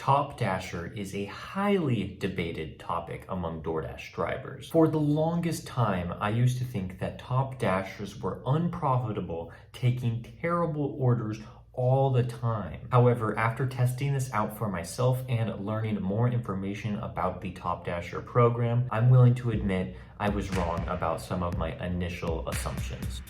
Top Dasher is a highly debated topic among DoorDash drivers. For the longest time, I used to think that Top Dashers were unprofitable, taking terrible orders all the time. However, after testing this out for myself and learning more information about the Top Dasher program, I'm willing to admit I was wrong about some of my initial assumptions.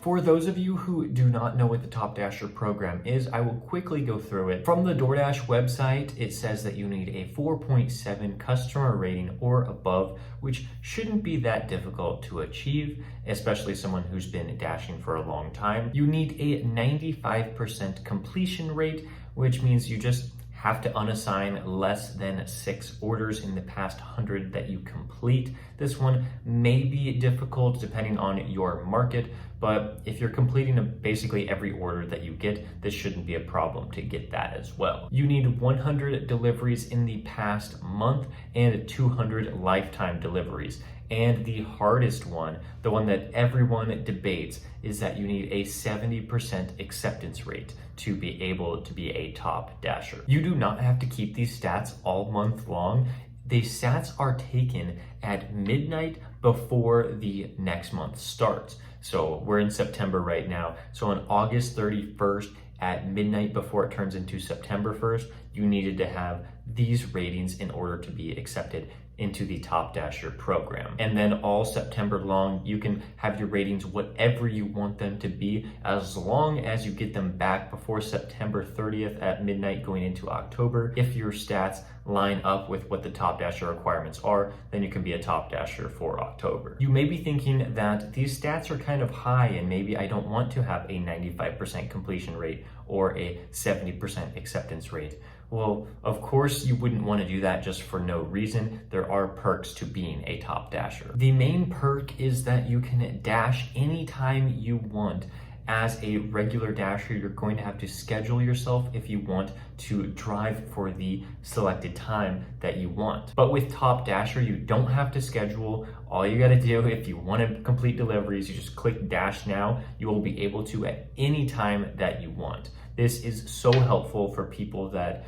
For those of you who do not know what the Top Dasher program is, I will quickly go through it. From the DoorDash website, it says that you need a 4.7 customer rating or above, which shouldn't be that difficult to achieve, especially someone who's been dashing for a long time. You need a 95% completion rate, which means you just have to unassign less than 6 orders in the past 100 that you complete. This one may be difficult depending on your market, but if you're completing basically every order that you get, this shouldn't be a problem to get that as well. You need 100 deliveries in the past month and 200 lifetime deliveries. And the hardest one, the one that everyone debates, is that you need a 70% acceptance rate to be able to be a Top Dasher. You do not have to keep these stats all month long. The stats are taken at midnight before the next month starts. So we're in September right now. So on August 31st at midnight before it turns into September 1st, you needed to have these ratings in order to be accepted into the Top Dasher program. And then all September long, you can have your ratings whatever you want them to be, as long as you get them back before September 30th at midnight going into October. If your stats line up with what the Top Dasher requirements are, then you can be a Top Dasher for October. You may be thinking that these stats are kind of high and maybe I don't want to have a 95% completion rate or a 70% acceptance rate. Well, of course you wouldn't want to do that just for no reason. There are perks to being a Top Dasher. The main perk is that you can dash anytime you want. As a regular dasher, you're going to have to schedule yourself if you want to drive for the selected time that you want. But with Top Dasher, you don't have to schedule. All you gotta do, if you want to complete deliveries, you just click Dash Now. You will be able to at any time that you want. This is so helpful for people that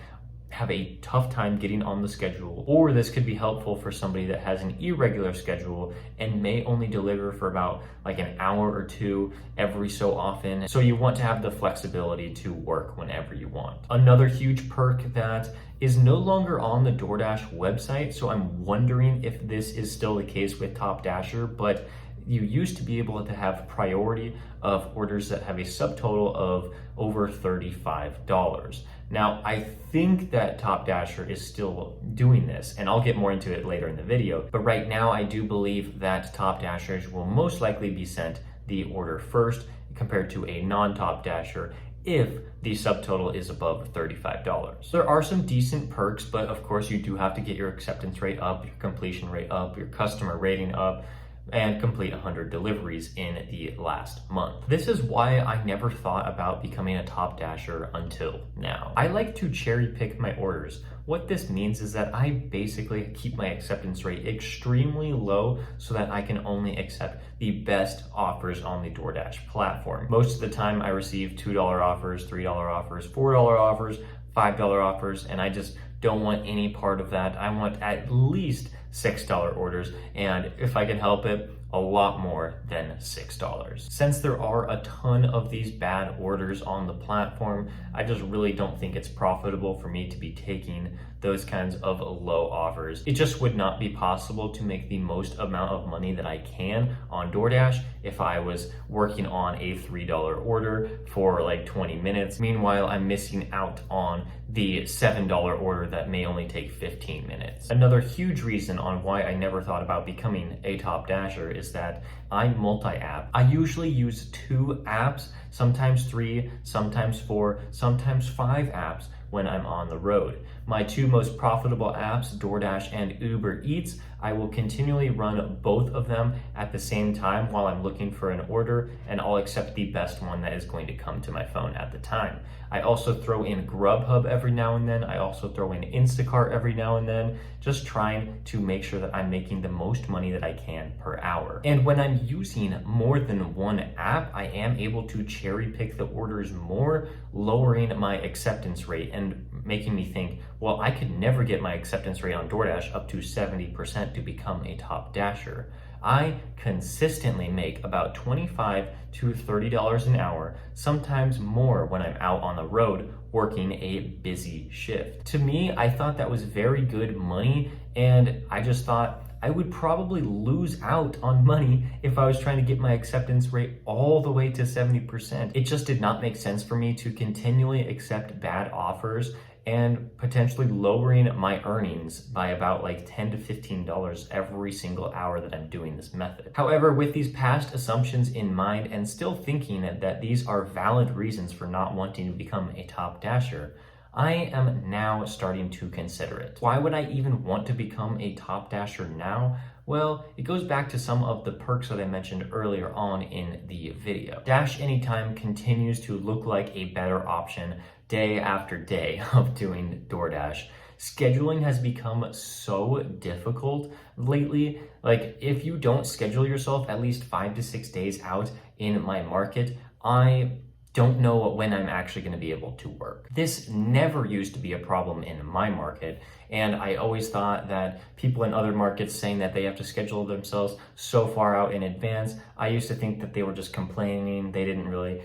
have a tough time getting on the schedule, or this could be helpful for somebody that has an irregular schedule and may only deliver for about like an hour or two every so often. So you want to have the flexibility to work whenever you want. Another huge perk that is no longer on the DoorDash website, so I'm wondering if this is still the case with Top Dasher, but you used to be able to have priority of orders that have a subtotal of over $35. Now, I think that Top Dasher is still doing this, and I'll get more into it later in the video, but right now I do believe that Top Dashers will most likely be sent the order first compared to a non-Top Dasher if the subtotal is above $35. There are some decent perks, but of course you do have to get your acceptance rate up, your completion rate up, your customer rating up, and complete 100 deliveries in the last month. This is why I never thought about becoming a Top Dasher until now. I like to cherry pick my orders. What this means is that I basically keep my acceptance rate extremely low so that I can only accept the best offers on the DoorDash platform. Most of the time I receive $2 offers, $3 offers, $4 offers, $5 offers, and I just don't want any part of that. I want at least $6 orders, and if I can help it, a lot more than $6. Since there are a ton of these bad orders on the platform, I just really don't think it's profitable for me to be taking those kinds of low offers. It just would not be possible to make the most amount of money that I can on DoorDash if I was working on a $3 order for like 20 minutes. Meanwhile, I'm missing out on the $7 order that may only take 15 minutes. Another huge reason on why I never thought about becoming a Top Dasher is that I'm multi-app. I usually use 2 apps, sometimes 3, sometimes 4, sometimes 5 apps when I'm on the road. My 2 most profitable apps, DoorDash and Uber Eats, I will continually run both of them at the same time while I'm looking for an order, and I'll accept the best one that is going to come to my phone at the time. I also throw in Grubhub every now and then. I also throw in Instacart every now and then, just trying to make sure that I'm making the most money that I can per hour. And when I'm using more than one app, I am able to cherry pick the orders more, lowering my acceptance rate and making me think, well, I could never get my acceptance rate on DoorDash up to 70% to become a top dasher. I consistently make about $25 to $30 an hour, sometimes more when I'm out on the road working a busy shift. To me, I thought that was very good money, and I just thought I would probably lose out on money if I was trying to get my acceptance rate all the way to 70%. It just did not make sense for me to continually accept bad offers and potentially lowering my earnings by about like $10 to $15 every single hour that I'm doing this method. However, with these past assumptions in mind and still thinking that these are valid reasons for not wanting to become a top dasher, I am now starting to consider it. Why would I even want to become a top dasher now? Well, it goes back to some of the perks that I mentioned earlier on in the video. Dash Anytime continues to look like a better option day after day of doing DoorDash. Scheduling has become so difficult lately. Like, if you don't schedule yourself at least 5 to 6 days out in my market, I don't know when I'm actually going to be able to work. This never used to be a problem in my market, and I always thought that people in other markets saying that they have to schedule themselves so far out in advance, I used to think that they were just complaining, they didn't really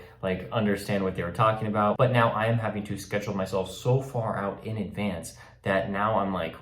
understand what they were talking about. But now I am having to schedule myself so far out in advance that now I'm like,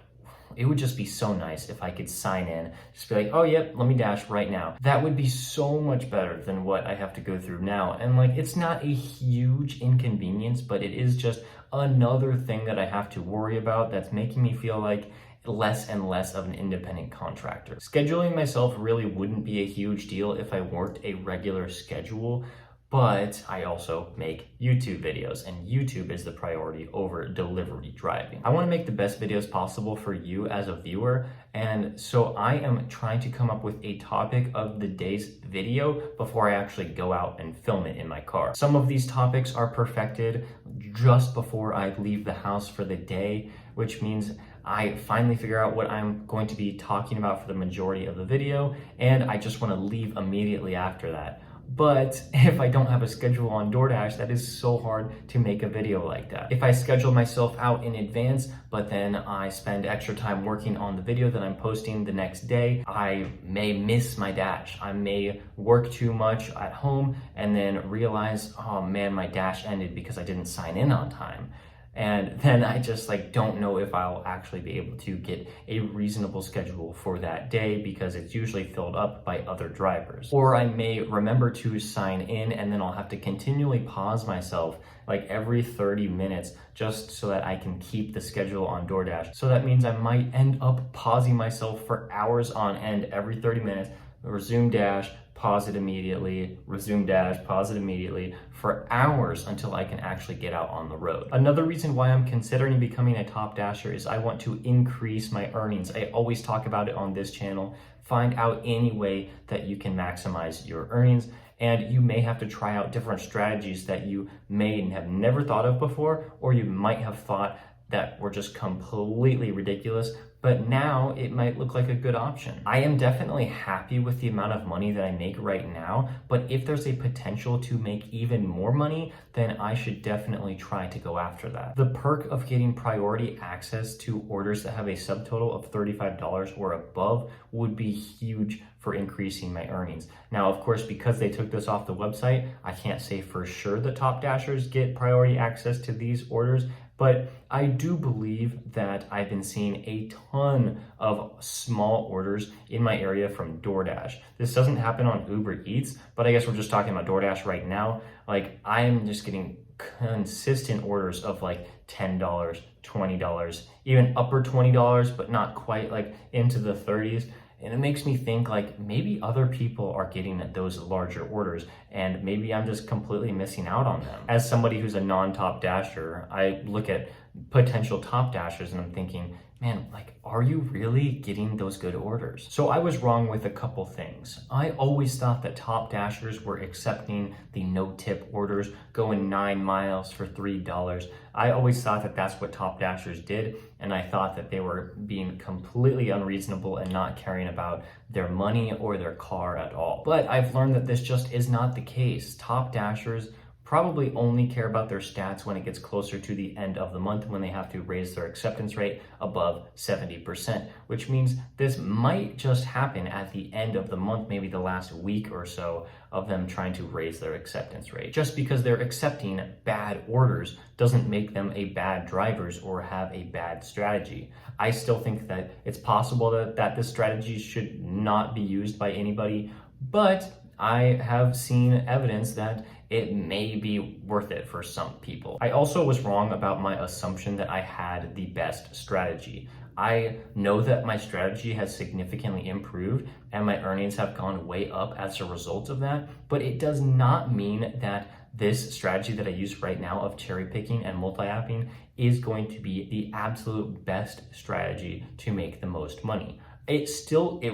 it would just be so nice if I could sign in, just be like, oh yep, let me dash right now. That would be so much better than what I have to go through now. And it's not a huge inconvenience, but it is just another thing that I have to worry about that's making me feel like less and less of an independent contractor. Scheduling myself really wouldn't be a huge deal if I worked a regular schedule, but I also make YouTube videos, and YouTube is the priority over delivery driving. I want to make the best videos possible for you as a viewer, and so I am trying to come up with a topic of the day's video before I actually go out and film it in my car. Some of these topics are perfected just before I leave the house for the day, which means I finally figure out what I'm going to be talking about for the majority of the video, and I just want to leave immediately after that. But if I don't have a schedule on DoorDash, that is so hard to make a video like that. If I schedule myself out in advance, but then I spend extra time working on the video that I'm posting the next day, I may miss my dash. I may work too much at home and then realize, oh man, my dash ended because I didn't sign in on time. And then I just don't know if I'll actually be able to get a reasonable schedule for that day because it's usually filled up by other drivers. Or I may remember to sign in and then I'll have to continually pause myself every 30 minutes just so that I can keep the schedule on DoorDash. So that means I might end up pausing myself for hours on end every 30 minutes, resume dash, pause it immediately, resume dash, pause it immediately for hours until I can actually get out on the road. Another reason why I'm considering becoming a top dasher is I want to increase my earnings. I always talk about it on this channel. Find out any way that you can maximize your earnings, and you may have to try out different strategies that you may have never thought of before, or you might have thought that were just completely ridiculous, but now it might look like a good option. I am definitely happy with the amount of money that I make right now, but if there's a potential to make even more money, then I should definitely try to go after that. The perk of getting priority access to orders that have a subtotal of $35 or above would be huge for increasing my earnings. Now, of course, because they took this off the website, I can't say for sure the top dashers get priority access to these orders, but I do believe that I've been seeing a ton of small orders in my area from DoorDash. This doesn't happen on Uber Eats, but I guess we're just talking about DoorDash right now. I am just getting consistent orders of $10, $20, even upper $20, but not quite into the 30s. And it makes me think maybe other people are getting those larger orders and maybe I'm just completely missing out on them. As somebody who's a non-top dasher, I look at potential top dashers and I'm thinking, man, are you really getting those good orders? So I was wrong with a couple things. I always thought that top dashers were accepting the no-tip orders, going 9 miles for $3. I always thought that that's what top dashers did, and I thought that they were being completely unreasonable and not caring about their money or their car at all. But I've learned that this just is not the case. Top Dashers probably only care about their stats when it gets closer to the end of the month, when they have to raise their acceptance rate above 70%, which means this might just happen at the end of the month, maybe the last week or so of them trying to raise their acceptance rate. Just because they're accepting bad orders doesn't make them a bad drivers or have a bad strategy. I still think that it's possible that this strategy should not be used by anybody, but I have seen evidence that it may be worth it for some people. I also was wrong about my assumption that I had the best strategy. I know that my strategy has significantly improved and my earnings have gone way up as a result of that, but it does not mean that this strategy that I use right now of cherry picking and multi-apping is going to be the absolute best strategy to make the most money. It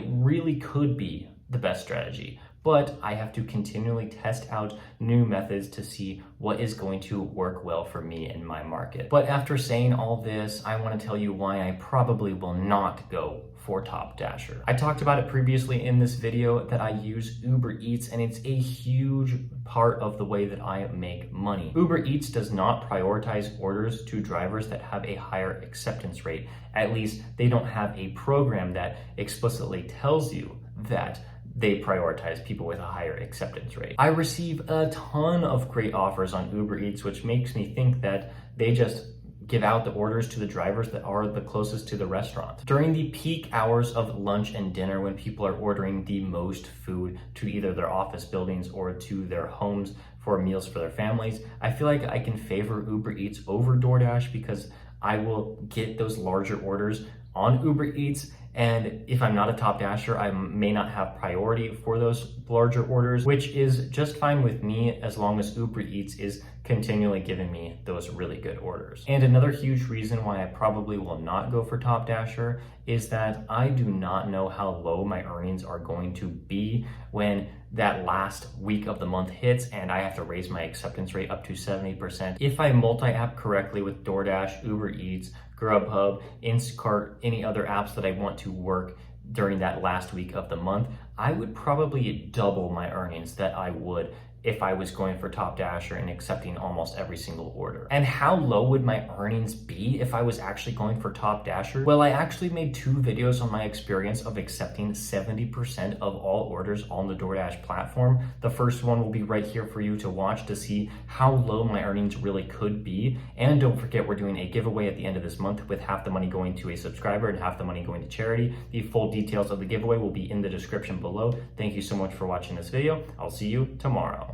really could be the best strategy, but I have to continually test out new methods to see what is going to work well for me in my market. But after saying all this, I want to tell you why I probably will not go for Top Dasher. I talked about it previously in this video that I use Uber Eats, and it's a huge part of the way that I make money. Uber Eats does not prioritize orders to drivers that have a higher acceptance rate. At least they don't have a program that explicitly tells you that they prioritize people with a higher acceptance rate. I receive a ton of great offers on Uber Eats, which makes me think that they just give out the orders to the drivers that are the closest to the restaurant. During the peak hours of lunch and dinner, when people are ordering the most food to either their office buildings or to their homes for meals for their families, I feel like I can favor Uber Eats over DoorDash because I will get those larger orders on Uber Eats. And if I'm not a Top Dasher, I may not have priority for those larger orders, which is just fine with me as long as Uber Eats is continually giving me those really good orders. And another huge reason why I probably will not go for Top Dasher is that I do not know how low my earnings are going to be when that last week of the month hits and I have to raise my acceptance rate up to 70%. If I multi-app correctly with DoorDash, Uber Eats, Grubhub, Instacart, any other apps that I want to work during that last week of the month, I would probably double my earnings that I would if I was going for Top Dasher and accepting almost every single order. And how low would my earnings be if I was actually going for Top Dasher? Well, I actually made 2 videos on my experience of accepting 70% of all orders on the DoorDash platform. The first one will be right here for you to watch to see how low my earnings really could be. And don't forget, we're doing a giveaway at the end of this month with half the money going to a subscriber and half the money going to charity. The full details of the giveaway will be in the description below. Thank you so much for watching this video. I'll see you tomorrow.